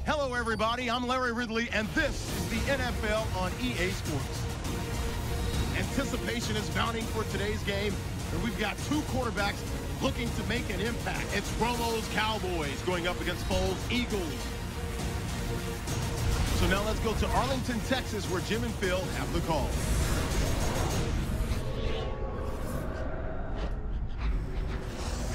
Hello, everybody. I'm Larry Ridley, and this is the NFL on EA Sports. Anticipation is mounting for today's game, and we've got two quarterbacks looking to make an impact. It's Romo's Cowboys going up against Foles' Eagles. So now let's go to Arlington, Texas, where Jim and Phil have the call.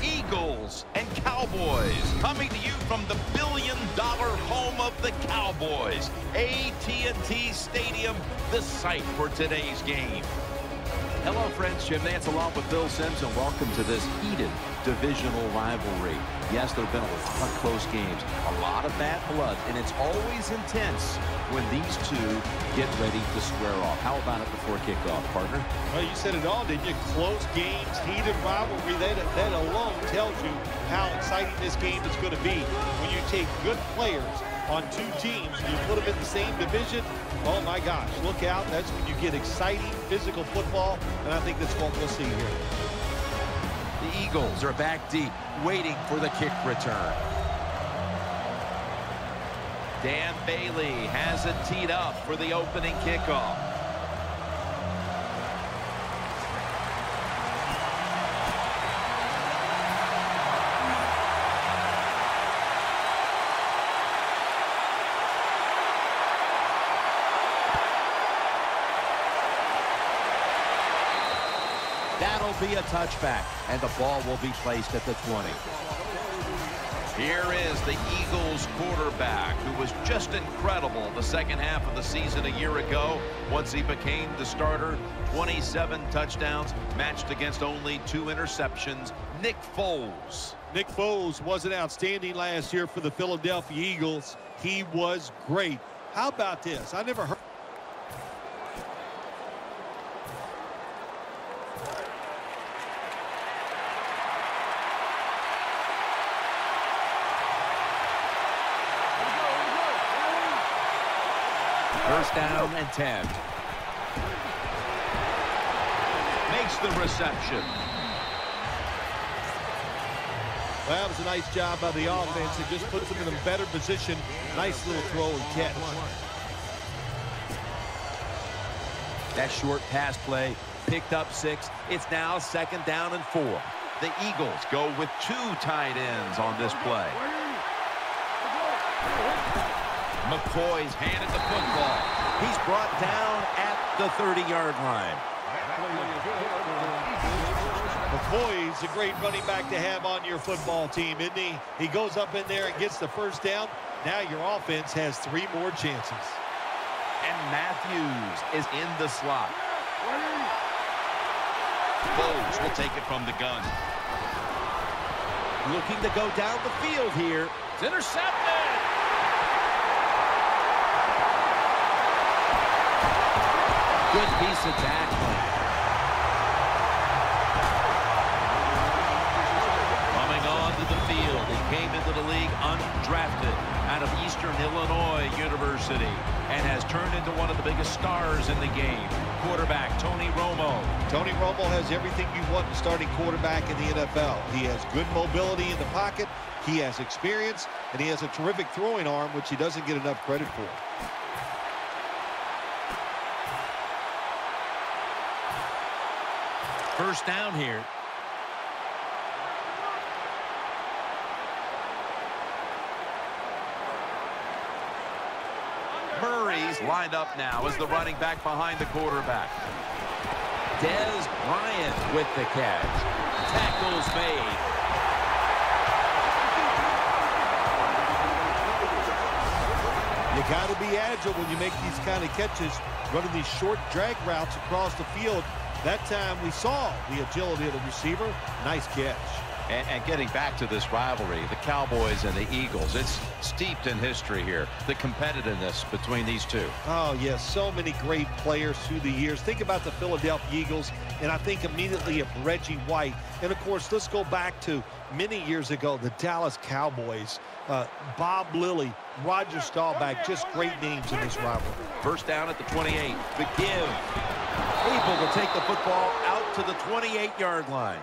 Eagles and Cowboys coming to you from the billion-dollar home of the Cowboys. AT&T Stadium, the site for today's game. Hello, friends. Jim Nance along with Bill Sims, and welcome to this heated divisional rivalry. Yes, there have been a lot of close games, a lot of bad blood, and it's always intense when these two get ready to square off. How about it before kickoff, partner? Well, you said it all, didn't you? Close games, heated rivalry. That alone tells you how exciting this game is going to be. When you take good players on two teams and you put them in the same division, oh my gosh, look out. That's when you get exciting physical football, and I think that's what we'll see here. The Eagles are back deep, waiting for the kick return. Dan Bailey has it teed up for the opening kickoff. That'll be a touchback, and the ball will be placed at the 20. Here is the Eagles quarterback, who was just incredible the second half of the season a year ago. Once he became the starter, 27 touchdowns, matched against only 2 interceptions. Nick Foles. Nick Foles wasn't outstanding last year for the Philadelphia Eagles. He was great. How about this? I never heard. First down and 10. Makes the reception. Well, that was a nice job by the offense. It just puts them in a better position. Nice little throw and catch. That short pass play picked up 6. It's now 2nd down and 4. The Eagles go with 2 tight ends on this play. McCoy's handed the football. He's brought down at the 30-yard line. McCoy's a great running back to have on your football team, isn't he? He goes up in there and gets the first down. Now your offense has 3 more chances. And Matthews is in the slot. Foles will take it from the gun. Looking to go down the field here. It's intercepted. Good piece of tackling. Coming onto the field, he came into the league undrafted out of Eastern Illinois University and has turned into one of the biggest stars in the game. Quarterback Tony Romo. Tony Romo has everything you want in a starting quarterback in the NFL. He has good mobility in the pocket, he has experience, and he has a terrific throwing arm, which he doesn't get enough credit for. First down here. Murray's lined up now as the running back behind the quarterback. Dez Bryant with the catch. Tackles made. You got to be agile when you make these kind of catches, running these short drag routes across the field. That time we saw the agility of the receiver. Nice catch. And getting back to this rivalry, the Cowboys and the Eagles, it's steeped in history here, the competitiveness between these two. Oh, yes, so many great players through the years. Think about the Philadelphia Eagles, and I think immediately of Reggie White. And, of course, let's go back to many years ago, the Dallas Cowboys. Bob Lilly, Roger Staubach, just great names in this rivalry. First down at the 28. The give. Able to take the football out to the 28-yard line.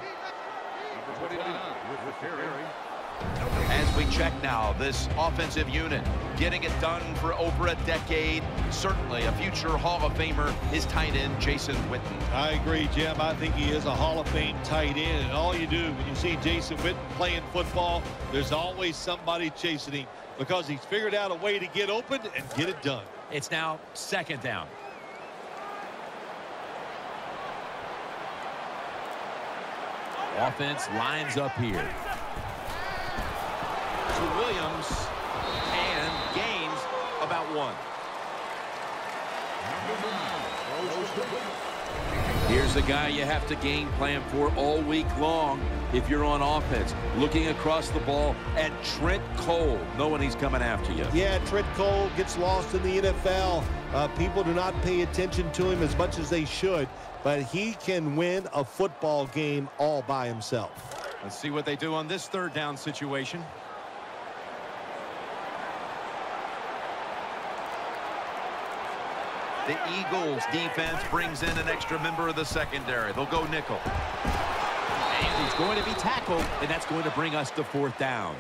As we check now, this offensive unit getting it done for over a decade. Certainly a future Hall of Famer is tight end Jason Witten. I agree, Jim. I think he is a Hall of Fame tight end. And all you do when you see Jason Witten playing football, there's always somebody chasing him because he's figured out a way to get open and get it done. It's now 2nd down. Offense lines up here. To Williams, and gains about 1. Here's a guy you have to game plan for all week long if you're on offense. Looking across the ball at Trent Cole, knowing he's coming after you. Yeah, Trent Cole gets lost in the NFL. People do not pay attention to him as much as they should, but he can win a football game all by himself. Let's see what they do on this 3rd down situation. The Eagles defense brings in an extra member of the secondary. They'll go nickel. And he's going to be tackled, and that's going to bring us to 4th down.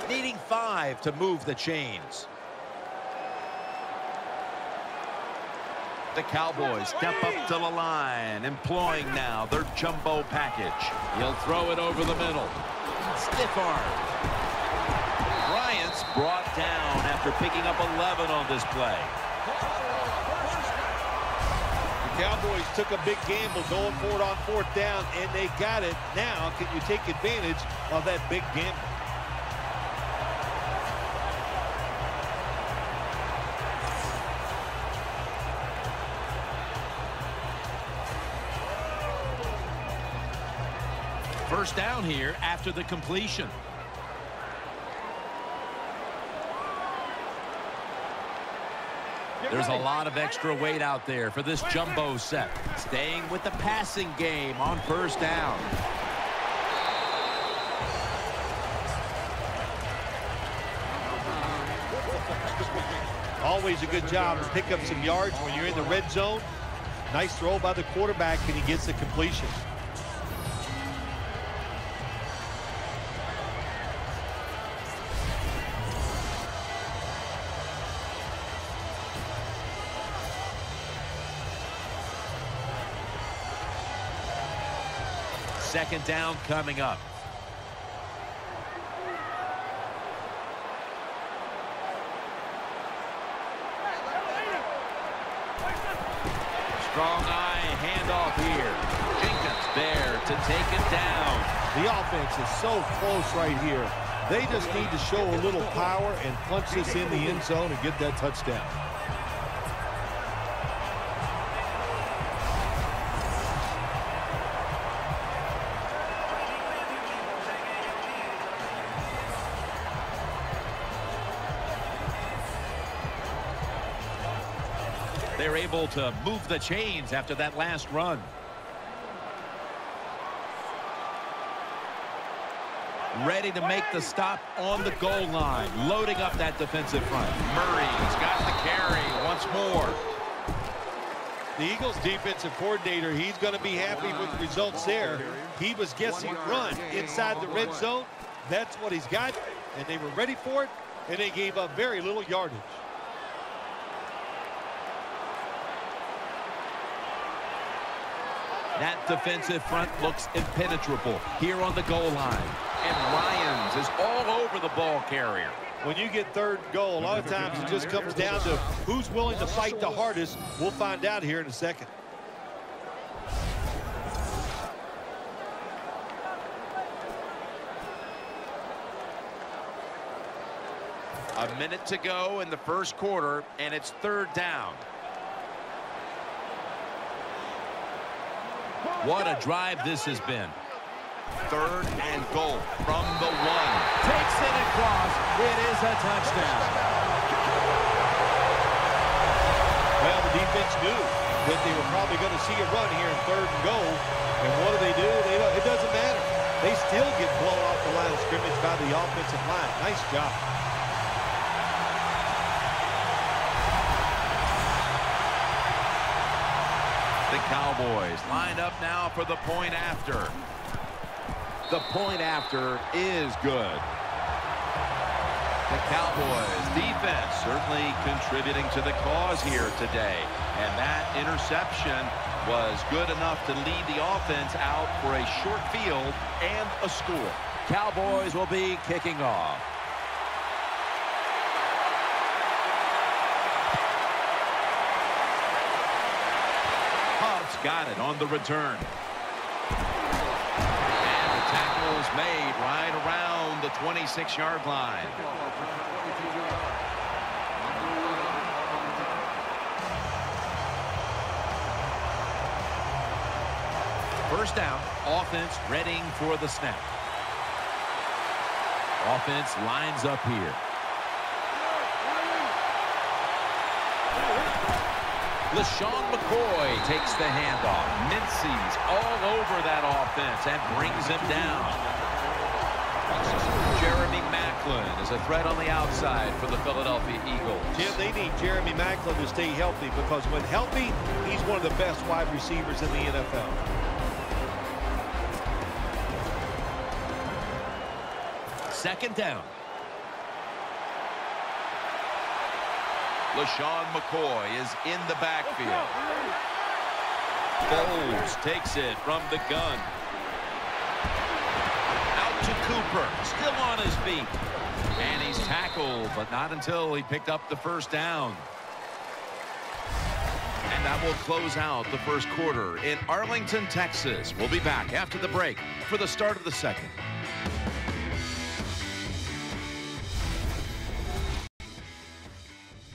Needing 5 to move the chains. The Cowboys step up to the line, employing now their jumbo package. He'll throw it over the middle. Stiff arm. Bryant's brought down after picking up 11 on this play. The Cowboys took a big gamble going for it on 4th down, and they got it. Now, can you take advantage of that big gamble? First down here after the completion. There's a lot of extra weight out there for this jumbo set. Staying with the passing game on 1st down. Always a good job to pick up some yards when you're in the red zone. Nice throw by the quarterback, and he gets the completion. Second down coming up. Strong eye handoff here. Jenkins there to take it down. The offense is so close right here. They just need to show a little power and punch this in the end zone and get that touchdown. They're able to move the chains after that last run. Ready to make the stop on the goal line, loading up that defensive front. Murray's got the carry once more. The Eagles defensive coordinator, he's going to be happy with the results there. He was guessing run inside the red zone. That's what he's got, and they were ready for it, and they gave up very little yardage. That defensive front looks impenetrable here on the goal line. And Ryans is all over the ball carrier. When you get 3rd and goal, a lot of times it just comes down to who's willing to fight the hardest. We'll find out here in a second. A minute to go in the 1st quarter, and it's 3rd down. What a drive this has been. 3rd and goal from the 1. Takes it across. It is a touchdown. Well, the defense knew that they were probably going to see a run here in 3rd and goal. And what do? It doesn't matter. They still get blown off the line of scrimmage by the offensive line. Nice job. The Cowboys line up now for the point after. The point after is good. The Cowboys defense certainly contributing to the cause here today. And that interception was good enough to lead the offense out for a short field and a score. Cowboys will be kicking off. Hubbs got it on the return. And the tackle's made right around the 26-yard line. First down, offense readying for the snap. Offense lines up here. LaShawn McCoy takes the handoff. Mincy's all over that offense and brings him down. Jeremy Maclin is a threat on the outside for the Philadelphia Eagles. Jim, they need Jeremy Maclin to stay healthy because when healthy, he's one of the best wide receivers in the NFL. Second down. LaShawn McCoy is in the backfield. Foles takes it from the gun. Out to Cooper, still on his feet. And he's tackled, but not until he picked up the first down. And that will close out the first quarter in Arlington, Texas. We'll be back after the break for the start of the second.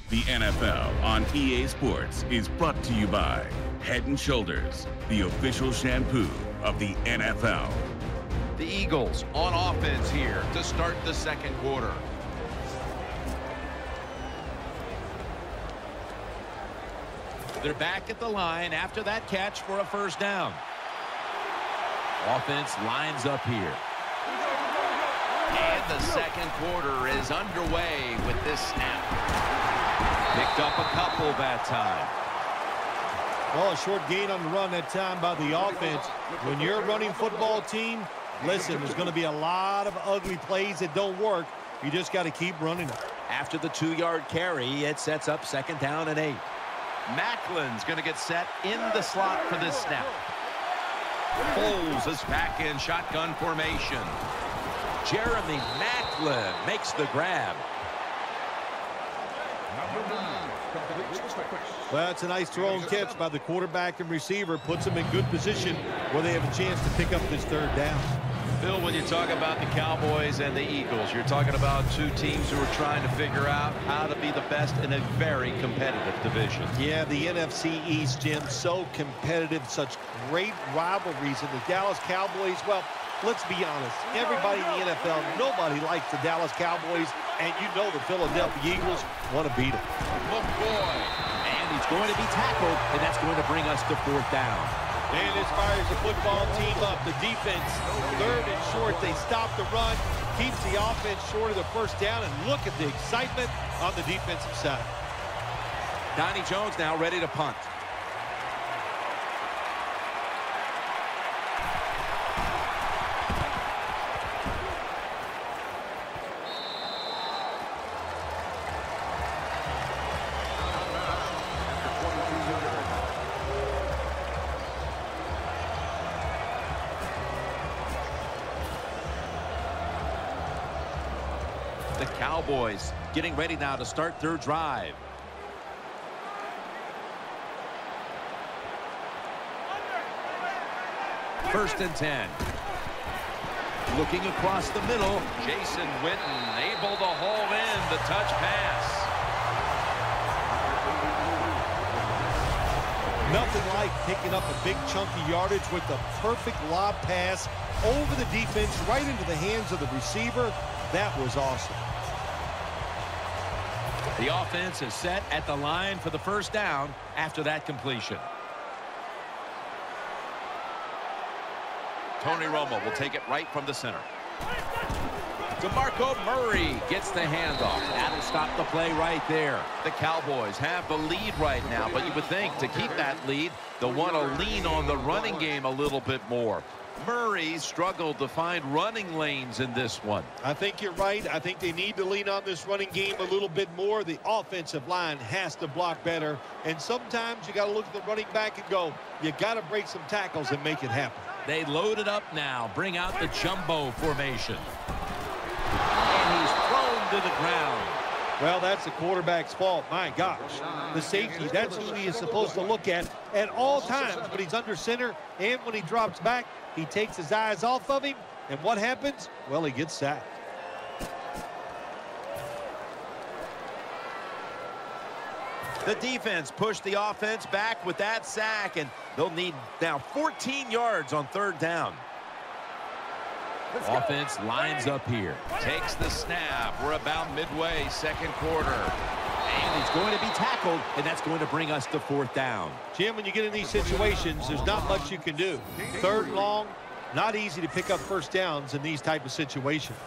The NFL on EA Sports is brought to you by Head & Shoulders, the official shampoo of the NFL. The Eagles on offense here to start the second quarter. They're back at the line after that catch for a first down. Offense lines up here. And the second quarter is underway with this snap. Picked up a couple that time. Well, a short gain on the run that time by the offense. When you're a running football team, listen, there's going to be a lot of ugly plays that don't work. You just got to keep running it. After the 2-yard carry, it sets up second down and 8. Macklin's going to get set in the slot for this snap. Foles is back in shotgun formation. Jeremy Maclin makes the grab. Well, it's a nice throw and catch by the quarterback and receiver. Puts them in good position where they have a chance to pick up this third down. Phil, when you talk about the Cowboys and the Eagles, you're talking about two teams who are trying to figure out how to be the best in a very competitive division. Yeah, the NFC East, Jim, so competitive, such great rivalries. And the Dallas Cowboys, well, let's be honest. Everybody in the NFL, nobody likes the Dallas Cowboys, and you know the Philadelphia Eagles want to beat them. McCoy. And he's going to be tackled, and that's going to bring us to fourth down. And this fires the football team up. The defense, third and short. They stop the run, keeps the offense short of the first down, and look at the excitement on the defensive side. Donnie Jones now ready to punt. The Cowboys getting ready now to start their drive. First and 10. Looking across the middle, Jason Witten able to haul in the touch pass. Nothing like picking up a big chunky yardage with the perfect lob pass over the defense, right into the hands of the receiver. That was awesome. The offense is set at the line for the first down after that completion. Tony Romo will take it right from the center. DeMarco Murray gets the handoff. That'll stop the play right there. The Cowboys have the lead right now, but you would think to keep that lead, they'll want to lean on the running game a little bit more. Murray struggled to find running lanes in this one. I think you're right. I think they need to lean on this running game a little bit more. The offensive line has to block better, and sometimes you got to look at the running back and go, you got to break some tackles and make it happen. They load it up now, bring out the jumbo formation. And he's thrown to the ground. Well, that's the quarterback's fault. My gosh. The safety, that's who he is supposed to look at all times. When he's under center and when he drops back, he takes his eyes off of him. And what happens? Well, he gets sacked. The defense pushed the offense back with that sack, and they'll need now 14 yards on third down. Offense lines up here. Takes the snap. We're about midway, second quarter. And he's going to be tackled, and that's going to bring us to fourth down. Jim, when you get in these situations, there's not much you can do. Third and long, not easy to pick up first downs in these type of situations.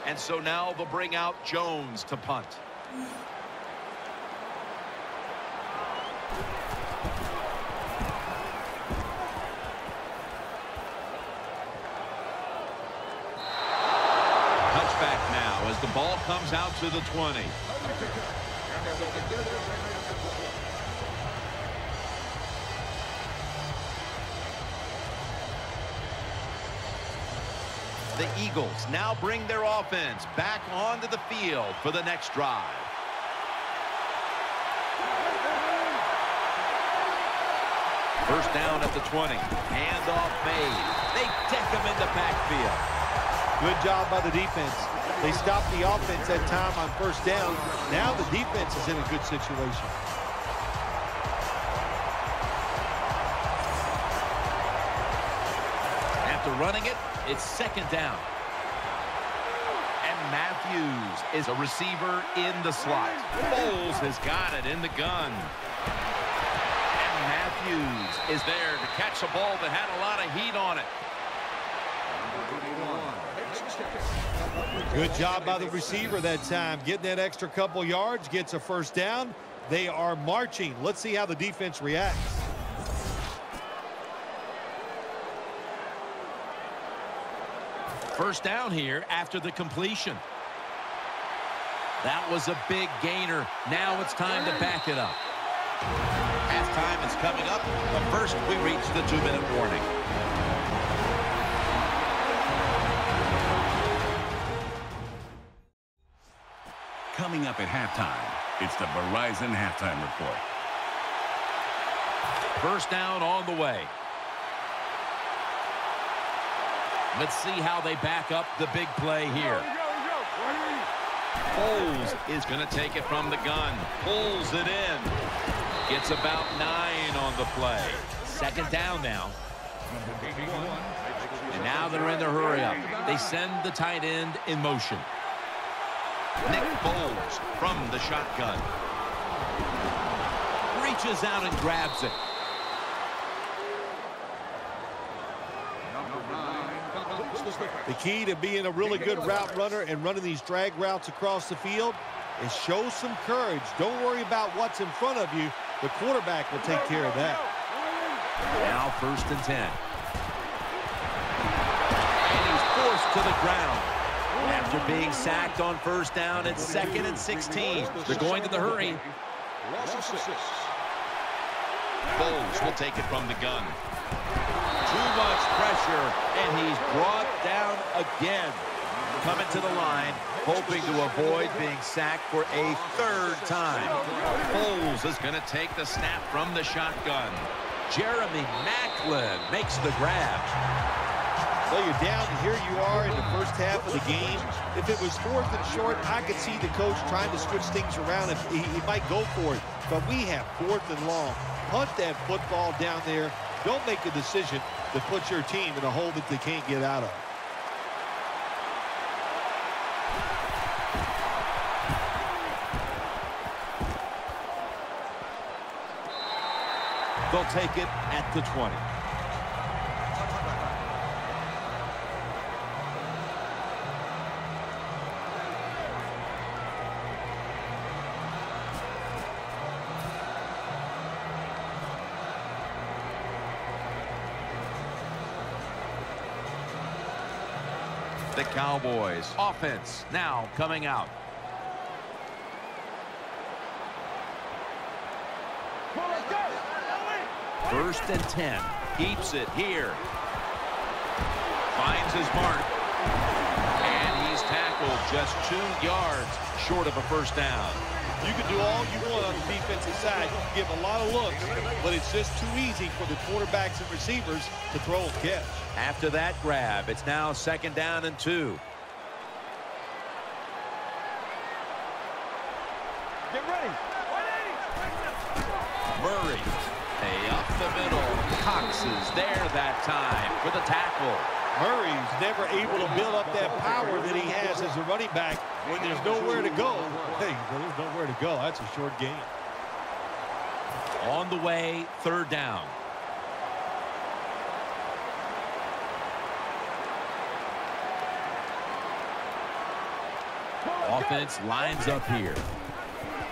And so now they'll bring out Jones to punt. Touchback now as the ball comes out to the 20. The Eagles now bring their offense back onto the field for the next drive. First down at the 20. Handoff made. They deck him in the backfield. Good job by the defense. They stopped the offense at time on first down. Now the defense is in a good situation. After running it, it's second down. And Matthews is a receiver in the slot. Foles has got it in the gun. And Matthews is there to catch a ball that had a lot of heat on it. Good job by the receiver that time. Getting that extra couple yards, gets a first down. They are marching. Let's see how the defense reacts. First down here after the completion. That was a big gainer. Now it's time to back it up. Halftime is coming up, but first we reach the 2-minute warning. Coming up at halftime, it's the Verizon Halftime Report. First down on the way. Let's see how they back up the big play here. Foles is going to take it from the gun. Pulls it in. Gets about 9 on the play. Second down now. And now they're in the hurry up. They send the tight end in motion. Nick Foles from the shotgun. Reaches out and grabs it. The key to being a really good route runner and running these drag routes across the field is show some courage. Don't worry about what's in front of you. The quarterback will take care of that. Now first and 10. And he's forced to the ground. After being sacked on first down, it's second and 16. They're going to the hurry. Foles will take it from the gun. Too much pressure, and he's brought down again. Coming to the line, hoping to avoid being sacked for a third time. Foles is going to take the snap from the shotgun. Jeremy Maclin makes the grab. Well, you're down, and here you are in the first half of the game. If it was fourth and short, I could see the coach trying to switch things around. If he might go for it. But we have fourth and long. Punt that football down there. Don't make a decision to put your team in a hole that they can't get out of. They'll take it at the 20. The Cowboys offense now coming out. First and 10. Keeps it here. Finds his mark. And he's tackled just 2 yards short of a first down. You can do all you want on the defensive side. You can give a lot of looks, but it's just too easy for the quarterbacks and receivers to throw and catch. After that grab, it's now 2nd down and 2. Get ready. Murray, up the middle. Cox is there that time for the tackle. Murray's never able to build up that power that he has as a running back when there's nowhere to go. Hey, there's nowhere to go. That's a short game. On the way, 3rd down. Offense lines up here.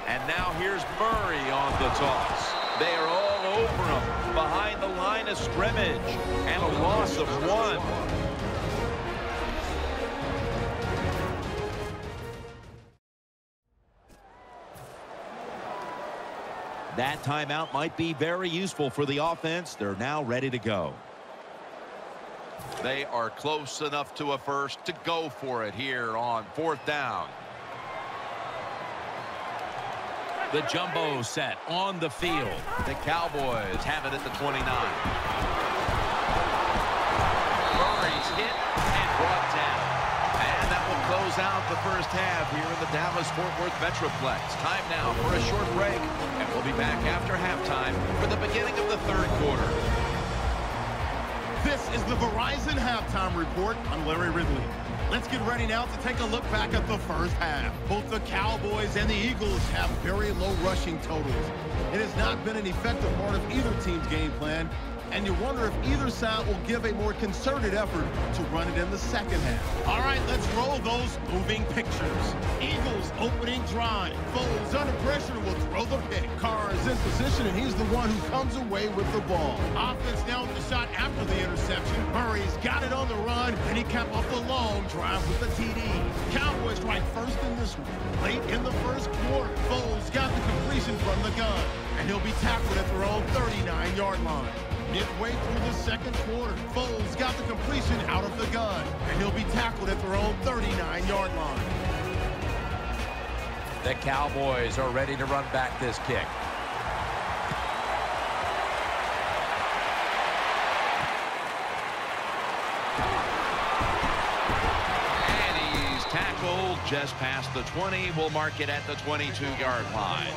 And now here's Murray on the toss. They are all over him behind the line of scrimmage. And a loss of 1. That timeout might be very useful for the offense. They're now ready to go. They are close enough to a first to go for it here on 4th down. The jumbo set on the field. The Cowboys have it at the 29. Murray's hit and brought down. And that will close out the first half here in the Dallas-Fort Worth Metroplex. Time now for a short break, and we'll be back after halftime for the beginning of the 3rd quarter. This is the Verizon Halftime Report. I'm Larry Ridley. Let's get ready now to take a look back at the first half. Both the Cowboys and the Eagles have very low rushing totals. It has not been an effective part of either team's game plan, and you wonder if either side will give a more concerted effort to run it in the second half. All right, let's roll those moving pictures. Eagles opening drive. Foles under pressure will throw the pick. Carr is in position, and he's the one who comes away with the ball. Offense now with the shot after the interception. Murray's got it on the run, and he capped off the long drive with the TD. Cowboys strike first in this one. Late in the first quarter, Foles got the completion from the gun, and he'll be tackled at their own 39-yard line. Midway through the second quarter, Foles got the completion out of the gun, and he'll be tackled at their own 39-yard line. The Cowboys are ready to run back this kick. And he's tackled just past the 20. We'll mark it at the 22-yard line.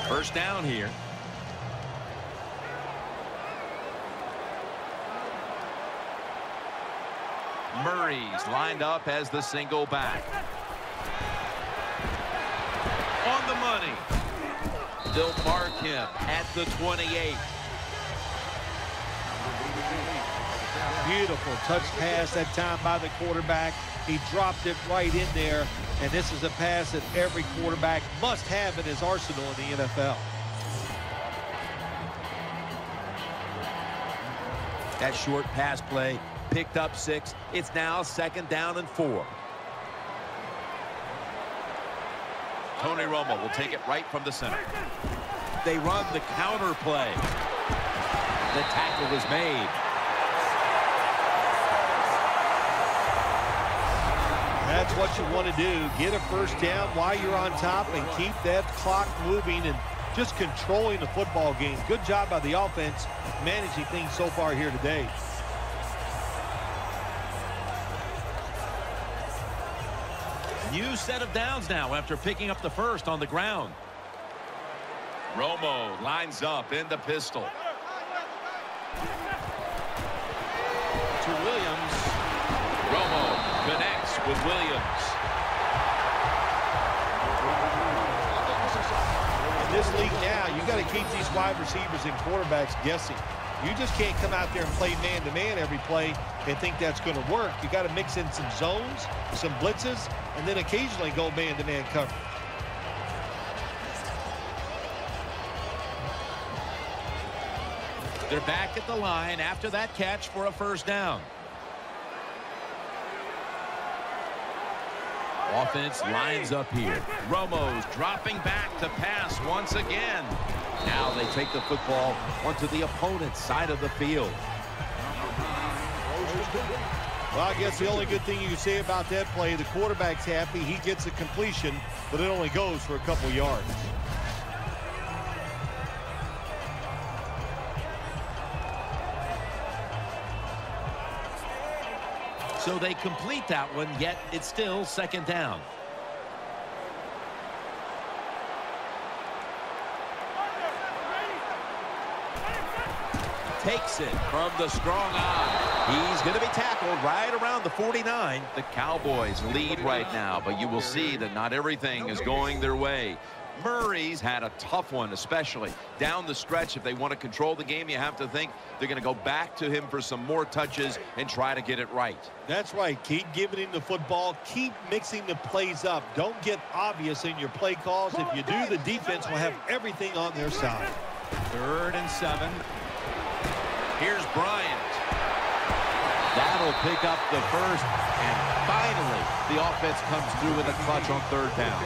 First down here. Murray's lined up as the single back. On the money. They'll mark him at the 28. Beautiful touch pass that time by the quarterback. He dropped it right in there, and this is a pass that every quarterback must have in his arsenal in the NFL. That short pass play picked up 6. It's now 2nd down and 4. Tony Romo will take it right from the center. They run the counter play. The tackle is made. That's what you want to do. Get a first down while you're on top and keep that clock moving and just controlling the football game. Good job by the offense managing things so far here today. New set of downs now after picking up the first on the ground. Romo lines up in the pistol. To Williams. Romo connects with Williams. In this league now, you got to keep these wide receivers and quarterbacks guessing. You just can't come out there and play man-to-man every play and think that's going to work. You got to mix in some zones, some blitzes, and then occasionally go man-to-man coverage. They're back at the line after that catch for a first down. Offense lines up here. Romo's dropping back to pass once again. Now they take the football onto the opponent's side of the field. Well, I guess the only good thing you can say about that play, the quarterback's happy. He gets a completion, but it only goes for a couple yards. So they complete that one, yet it's still second down. Takes it from the strong eye. He's going to be tackled right around the 49. The Cowboys lead right now, but you will see that not everything is going their way. Murray's had a tough one, especially down the stretch. If they want to control the game, you have to think they're going to go back to him for some more touches and try to get it right. That's right. Keep giving him the football. Keep mixing the plays up. Don't get obvious in your play calls. If you do, the defense will have everything on their side. 3rd and 7. Here's Bryant. That'll pick up the first, and finally the offense comes through in the clutch on 3rd down.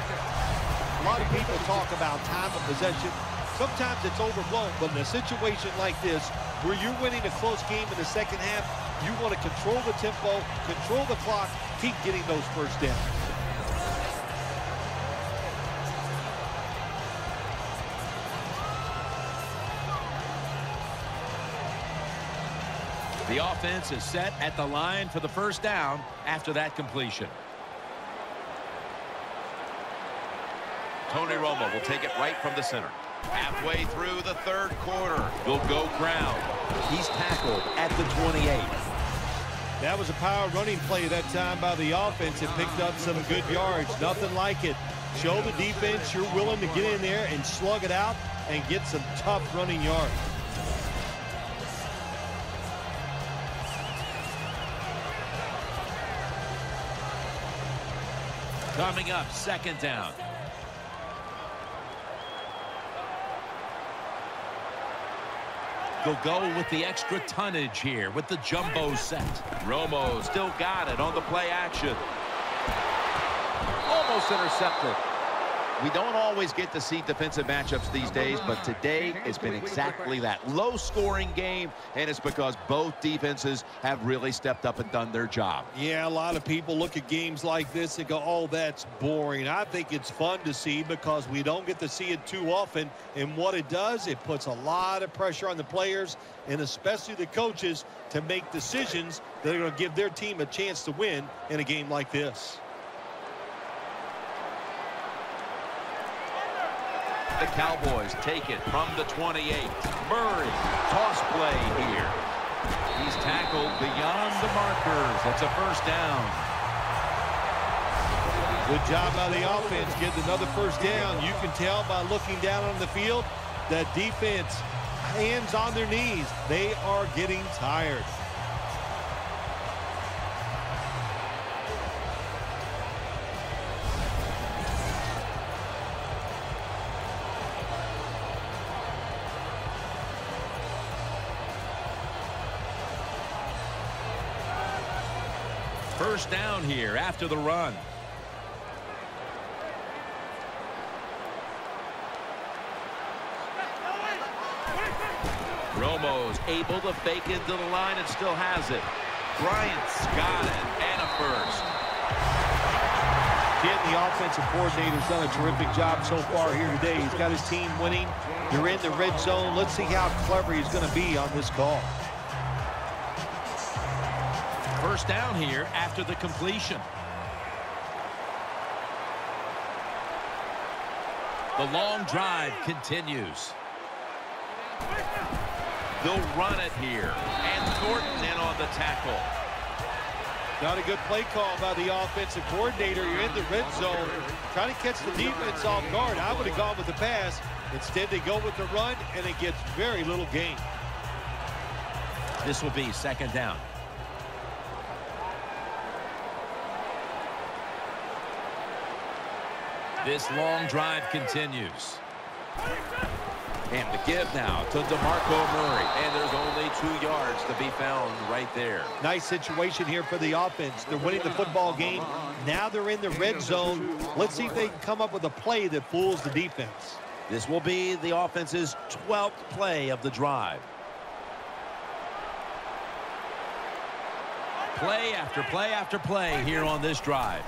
A lot of people talk about time of possession. Sometimes it's overblown, but in a situation like this, where you're winning a close game in the second half, you want to control the tempo, control the clock, keep getting those first downs. The offense is set at the line for the first down after that completion. Tony Romo will take it right from the center. Halfway through the 3rd quarter. He'll go ground. He's tackled at the 28. That was a power running play that time by the offense. It picked up some good yards. Nothing like it. Show the defense you're willing to get in there and slug it out and get some tough running yards. Coming up, 2nd down. They'll go with the extra tonnage here with the jumbo set. Romo still got it on the play action. Almost intercepted. We don't always get to see defensive matchups these days, but today it's been exactly that. Low-scoring game, and it's because both defenses have really stepped up and done their job. Yeah, a lot of people look at games like this and go, oh, that's boring. I think it's fun to see because we don't get to see it too often, and what it does, it puts a lot of pressure on the players and especially the coaches to make decisions that are going to give their team a chance to win in a game like this. The Cowboys take it from the 28. Murray, toss play here. He's tackled beyond the markers. That's a first down. Good job by the offense getting another first down. You can tell by looking down on the field that defense, hands on their knees. They are getting tired. First down here after the run. Romo's able to fake into the line and still has it. Bryant's got it, and a first. Again, the offensive coordinator's done a terrific job so far here today. He's got his team winning. They're in the red zone. Let's see how clever he's going to be on this call. First down here after the completion. The long drive continues. They'll run it here. And Thornton in on the tackle. Not a good play call by the offensive coordinator. You're in the red zone. Trying to catch the defense off guard. I would have gone with the pass. Instead, they go with the run, and it gets very little gain. This will be second down. This long drive continues. And the give now to DeMarco Murray. And there's only 2 yards to be found right there. Nice situation here for the offense. They're winning the football game. Now they're in the red zone. Let's see if they can come up with a play that fools the defense. This will be the offense's 12th play of the drive. Play after play after play here on this drive.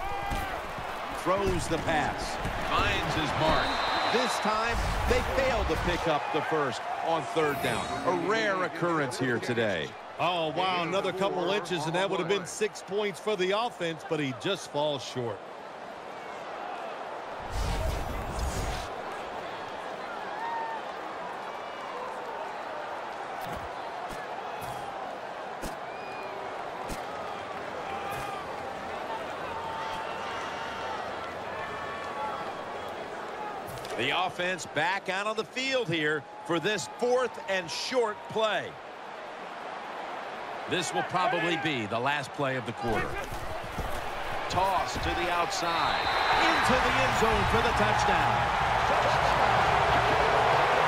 Throws the pass. Finds his mark. This time, they failed to pick up the first on 3rd down. A rare occurrence here today. Oh, wow, another couple inches, and that would have been 6 points for the offense, but he just falls short. The offense back out on the field here for this 4th and short play. This will probably be the last play of the quarter. Toss to the outside. Into the end zone for the touchdown.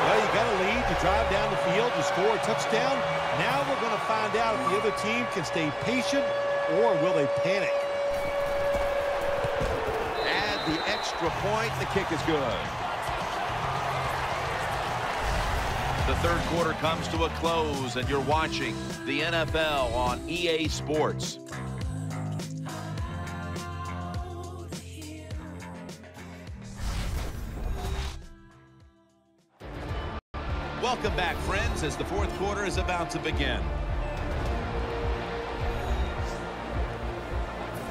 Well, you got a lead. You drive down the field. You score a touchdown. Now we're going to find out if the other team can stay patient or will they panic. Add the extra point. The kick is good. The 3rd quarter comes to a close, and you're watching the NFL on EA Sports. Welcome back, friends, as the 4th quarter is about to begin.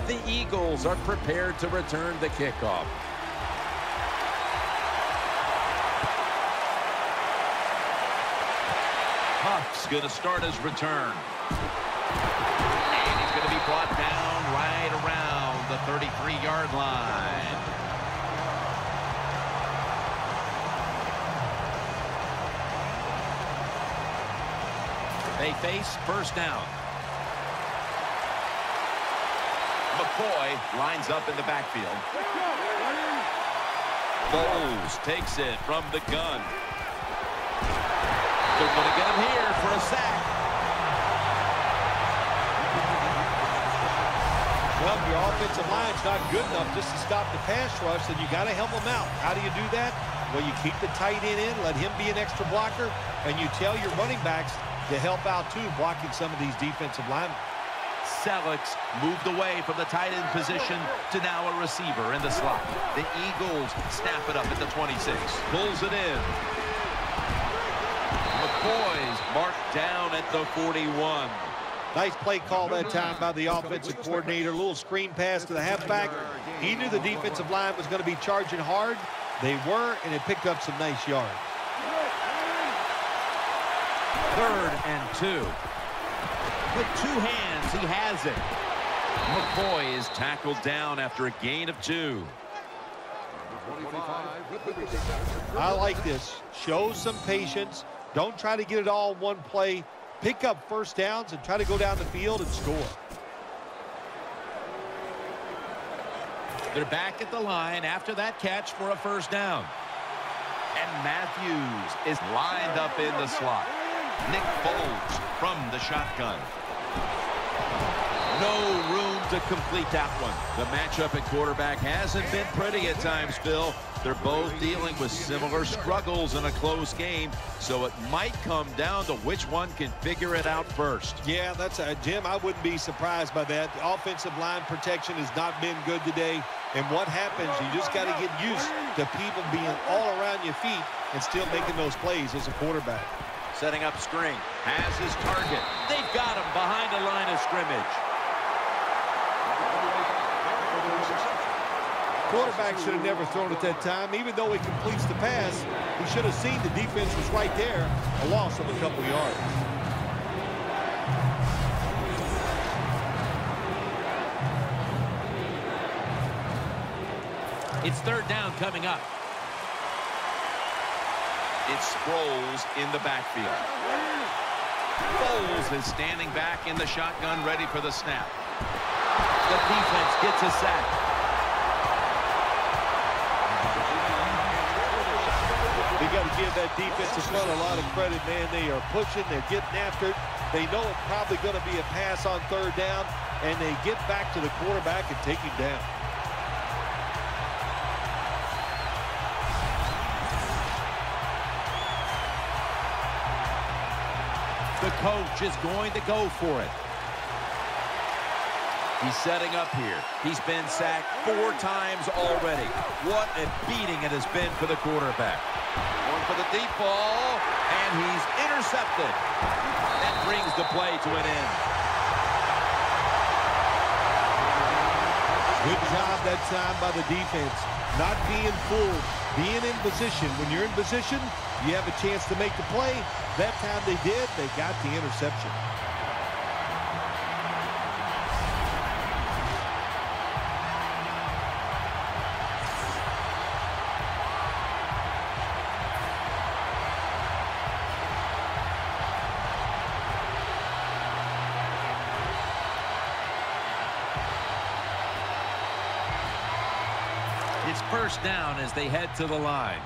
The Eagles are prepared to return the kickoff. Huff's going to start his return. And he's going to be brought down right around the 33-yard line. They face 1st down. McCoy lines up in the backfield. Bowles takes it from the gun. They're going to get him here for a sack. Well, if your offensive line's not good enough just to stop the pass rush, then you got to help them out. How do you do that? Well, you keep the tight end in, let him be an extra blocker, and you tell your running backs to help out, too, blocking some of these defensive linemen. Selleck's moved away from the tight end position to now a receiver in the slot. The Eagles snap it up at the 26. Pulls it in. McCoy's marked down at the 41. Nice play call that time by the offensive coordinator. A little screen pass to the halfback. He knew the defensive line was going to be charging hard. They were, and it picked up some nice yards. 3rd and 2. With 2 hands, he has it. McCoy is tackled down after a gain of 2. I like this. Show some patience. Don't try to get it all in one play. Pick up 1st downs and try to go down the field and score. They're back at the line after that catch for a 1st down. And Matthews is lined up in the slot. Nick Foles from the shotgun. No room to complete that one. The matchup at quarterback hasn't been pretty at times, Phil. They're both dealing with similar struggles in a close game, so it might come down to which one can figure it out first. Yeah, Jim, I wouldn't be surprised by that. The offensive line protection has not been good today, and what happens, you just got to get used to people being all around your feet and still making those plays as a quarterback. Setting up screen, has his target. They've got him behind the line of scrimmage. Quarterback should have never thrown at that time. Even though he completes the pass, he should have seen the defense was right there. A loss of a couple yards. It's 3rd down coming up. It's Sproles in the backfield. Foles is standing back in the shotgun, ready for the snap. The defense gets a sack. They got to give that defensive front a lot of credit, man. They are pushing, they're getting after it. They know it's probably going to be a pass on third down, and they get back to the quarterback and take him down. The coach is going to go for it. He's setting up here. He's been sacked 4 times already. What a beating it has been for the quarterback. Going for the deep ball, and he's intercepted. That brings the play to an end. Good job that time by the defense. Not being fooled, being in position. When you're in position, you have a chance to make the play. That time they did. They got the interception. It's first down as they head to the line.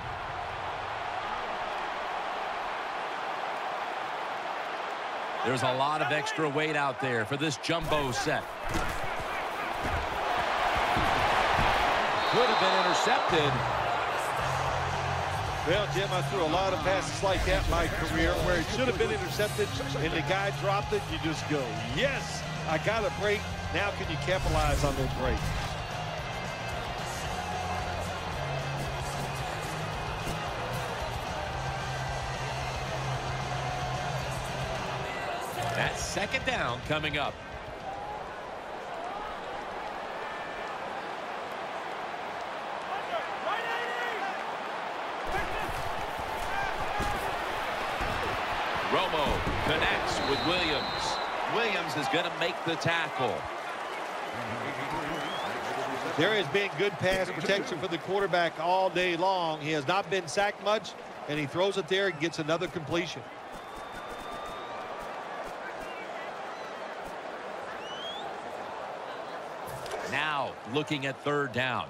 There's a lot of extra weight out there for this jumbo set. Could have been intercepted. Well, Jim, I threw a lot of passes like that in my career where it should have been intercepted and the guy dropped it. You just go, yes, I got a break. Now can you capitalize on those breaks? That's second down coming up. Romo connects with Williams. Williams is going to make the tackle. There has been good pass protection for the quarterback all day long. He has not been sacked much, and he throws it there and gets another completion. Now looking at third down.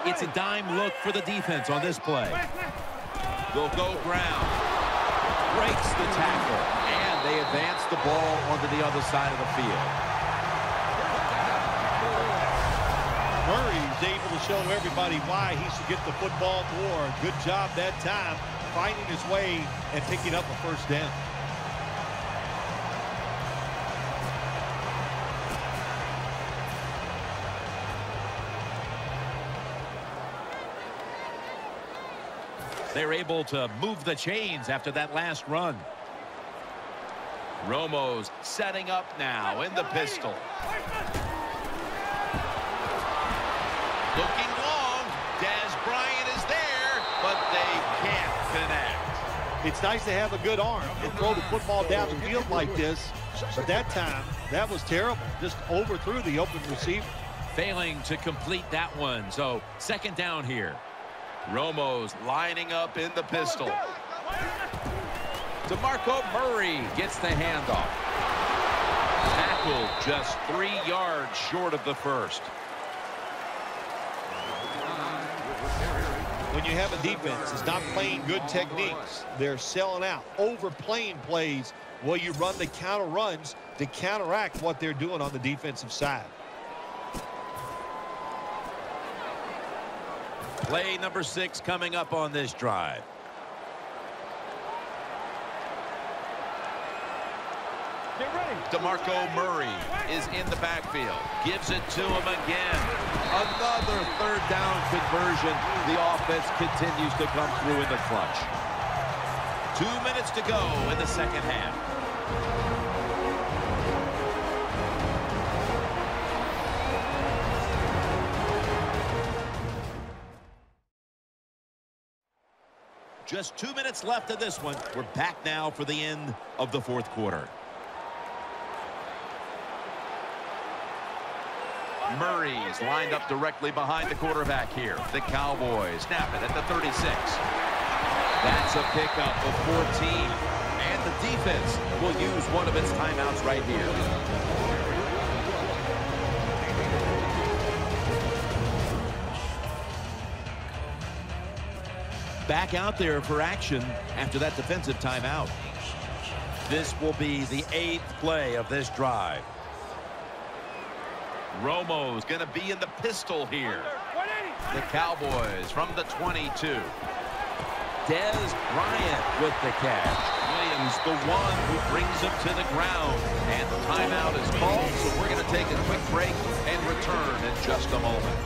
It's a dime look for the defense on this play. They'll go ground. Breaks the tackle. And they advance the ball onto the other side of the field. Murray's able to show everybody why he should get the football more. Good job that time, finding his way and picking up a first down. They're able to move the chains after that last run. Romo's setting up now in the pistol. Looking long. Dez Bryant is there, but they can't connect. It's nice to have a good arm and throw the football down the field like this, but that time, that was terrible. Just overthrew the open receiver. Failing to complete that one, so second down here. Romo's lining up in the pistol. DeMarco Murray gets the handoff. Tackled just 3 yards short of the first. When you have a defense that's not playing good techniques, they're selling out, overplaying plays while you run the counter runs to counteract what they're doing on the defensive side. Play number 6 coming up on this drive. DeMarco Murray is in the backfield. Gives it to him again. Another third down conversion. The offense continues to come through in the clutch. 2 minutes to go in the second half. Just 2 minutes left of this one. We're back now for the end of the fourth quarter. Murray's lined up directly behind the quarterback here. The Cowboys snap it at the 36. That's a pickup of 14. And the defense will use one of its timeouts right here. back out there for action after that defensive timeout. This will be the 8th play of this drive. Romo's going to be in the pistol here. The Cowboys from the 22. Dez Bryant with the catch. Williams, the one who brings him to the ground. And the timeout is called, so we're going to take a quick break and return in just a moment.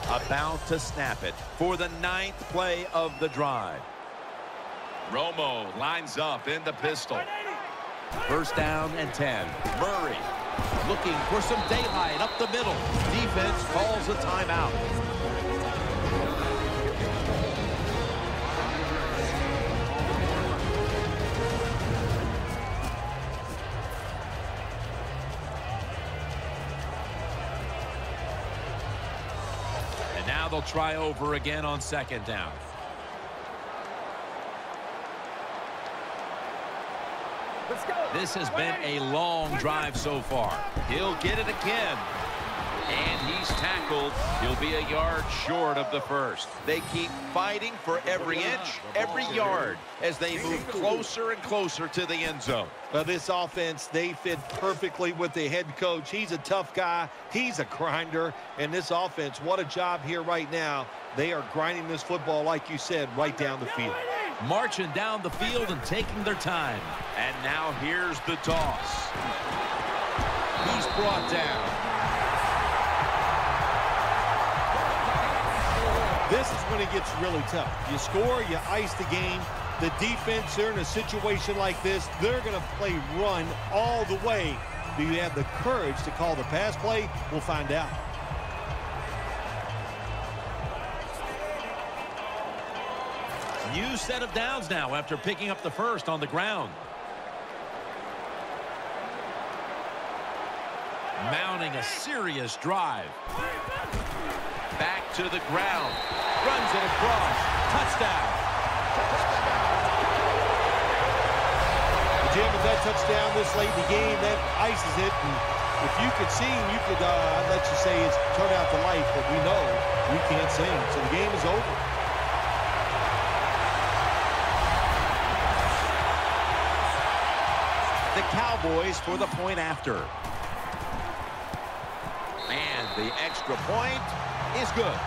About to snap it for the 9th play of the drive. Romo lines up in the pistol. First down and 10. Murray looking for some daylight up the middle. Defense calls a timeout. And now they'll try over again on 2nd down. This has been a long drive so far. He'll get it again. And he's tackled. He'll be a yard short of the first. They keep fighting for every inch, every yard, as they move closer and closer to the end zone. Well, this offense, they fit perfectly with the head coach. He's a tough guy. He's a grinder. And this offense, what a job here right now. They are grinding this football, like you said, right down the field. Marching down the field and taking their time. And now here's the toss. He's brought down. This is when it gets really tough. You score, you ice the game. The defense, they're in a situation like this, they're going to play run all the way. Do you have the courage to call the pass play? We'll find out. New set of downs now after picking up the first on the ground. Mounting a serious drive. Back to the ground. Runs it across. Touchdown. Jim, with that touchdown this late in the game, that ices it. And if you could sing, you could, I'd let you say it's turned out to life, but we know we can't sing. So the game is over. The Cowboys for the point after. And the extra point is good.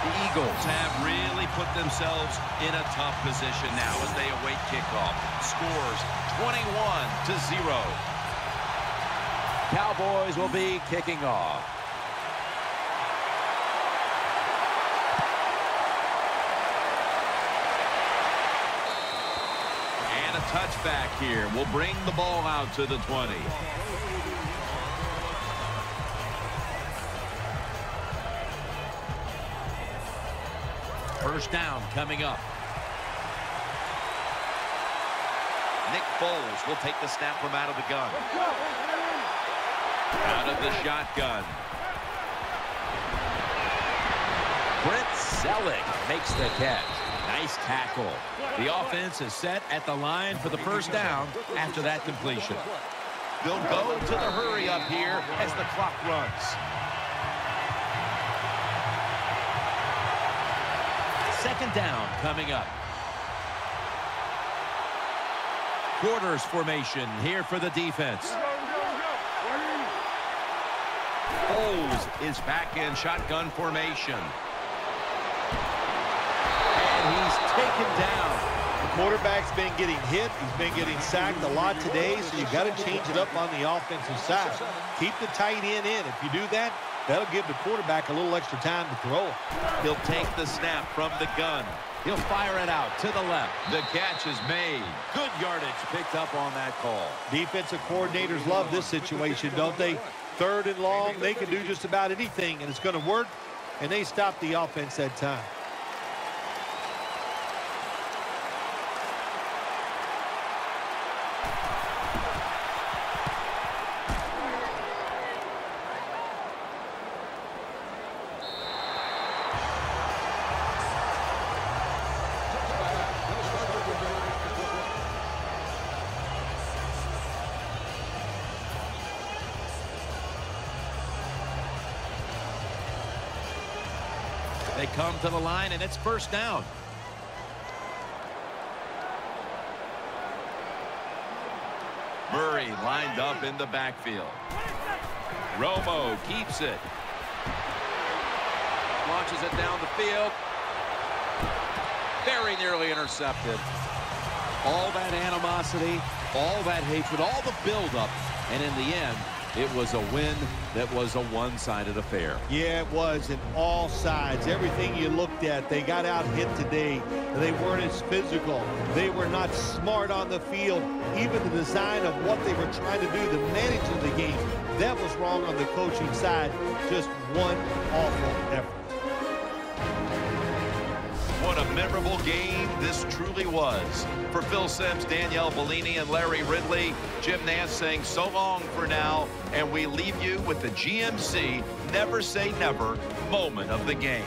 The Eagles have really put themselves in a tough position now as they await kickoff. Scores 21-0. Cowboys will be kicking off. And a touchback here will bring the ball out to the 20. First down coming up. Nick Foles will take the snap from out of the gun. Out of the shotgun. Brent Selleck makes the catch. Nice tackle. The offense is set at the line for the first down after that completion. They'll go to the hurry up here as the clock runs. Second down coming up. Quarters formation here for the defense. Foles is back in shotgun formation. And he's taken down. The quarterback's been getting hit. He's been getting sacked a lot today, so you got to change it up on the offensive side. Keep the tight end in. If you do that, that'll give the quarterback a little extra time to throw it. He'll take the snap from the gun. He'll fire it out to the left. The catch is made. Good yardage picked up on that call. Defensive coordinators love this situation, don't they? 3rd and long, they can do just about anything, and it's going to work, and they stop the offense that time. They come to the line, and it's first down. Murray lined up in the backfield. Romo keeps it. Launches it down the field. Very nearly intercepted. All that animosity, all that hatred, all the buildup, and in the end, it was a win that was a one-sided affair. Yeah, it was in all sides. Everything you looked at, they got out hit today. They weren't as physical. They were not smart on the field. Even the design of what they were trying to do, the managing the game, that was wrong on the coaching side. Just one awful effort. What a memorable game this truly was. For Phil Simms, Danielle Bellini, and Larry Ridley, Jim Nantz saying so long for now, and we leave you with the GMC Never Say Never moment of the game.